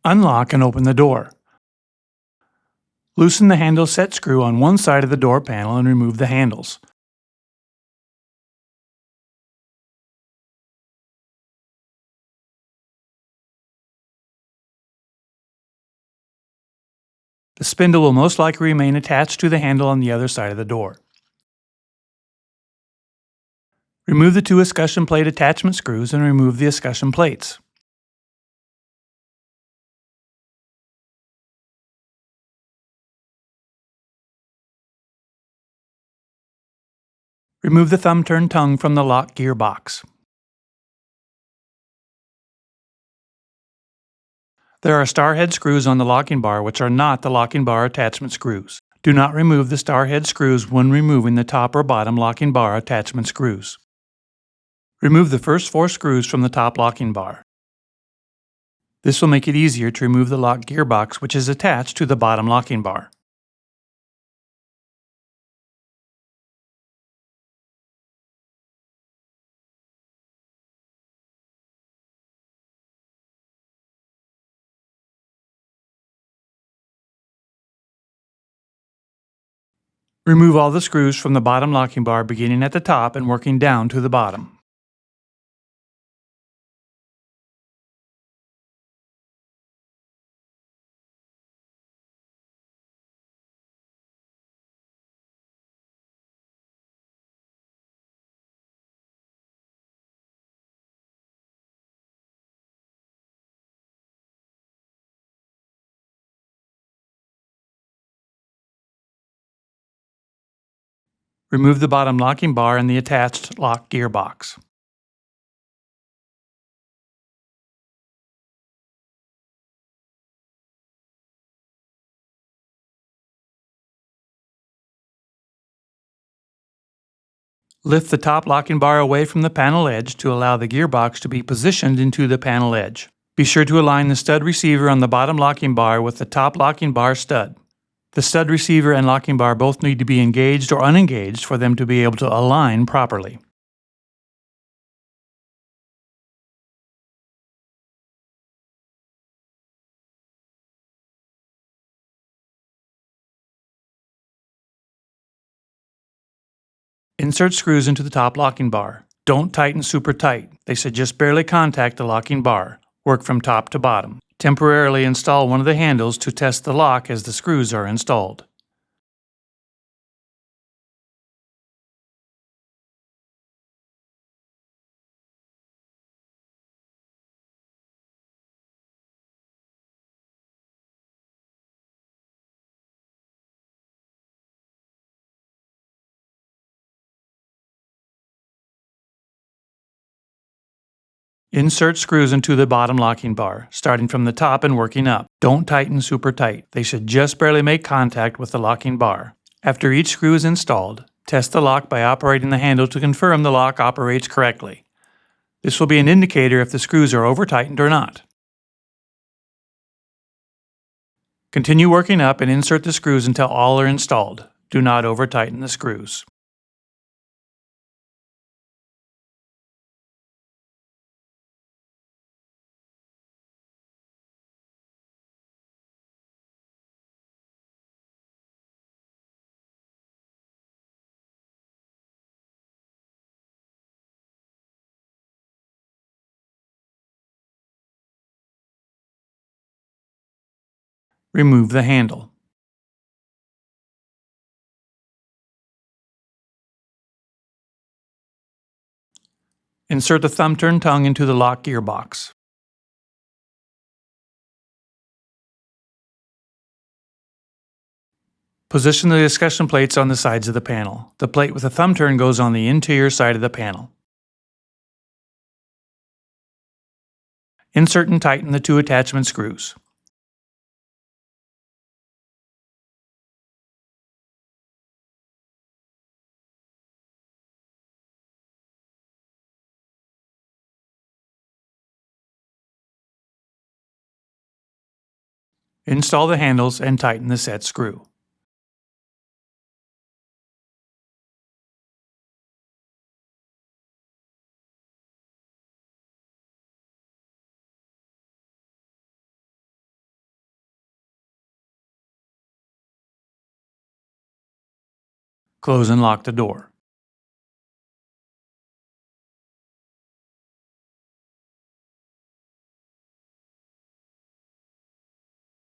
Unlock and open the door. Loosen the handle set screw on one side of the door panel and remove the handles. The spindle will most likely remain attached to the handle on the other side of the door. Remove the two escutcheon plate attachment screws and remove the escutcheon plates. Remove the thumb turn tongue from the lock gearbox. There are star head screws on the locking bar which are not the locking bar attachment screws. Do not remove the star head screws when removing the top or bottom locking bar attachment screws. Remove the first 4 screws from the top locking bar. This will make it easier to remove the lock gearbox which is attached to the bottom locking bar. Remove all the screws from the bottom locking bar beginning at the top and working down to the bottom. Remove the bottom locking bar and the attached lock gearbox. Lift the top locking bar away from the panel edge to allow the gearbox to be positioned into the panel edge. Be sure to align the stud receiver on the bottom locking bar with the top locking bar stud. The stud receiver and locking bar both need to be engaged or unengaged for them to be able to align properly. Insert screws into the top locking bar. Don't tighten super tight. They should just barely contact the locking bar. Work from top to bottom. Temporarily install one of the handles to test the lock as the screws are installed. Insert screws into the bottom locking bar, starting from the top and working up. Don't tighten super tight. They should just barely make contact with the locking bar. After each screw is installed, test the lock by operating the handle to confirm the lock operates correctly. This will be an indicator if the screws are over-tightened or not. Continue working up and insert the screws until all are installed. Do not over-tighten the screws. Remove the handle. Insert the thumb turn tongue into the lock gearbox. Position the escutcheon plates on the sides of the panel. The plate with the thumb turn goes on the interior side of the panel. Insert and tighten the 2 attachment screws. Install the handles and tighten the set screw. Close and lock the door.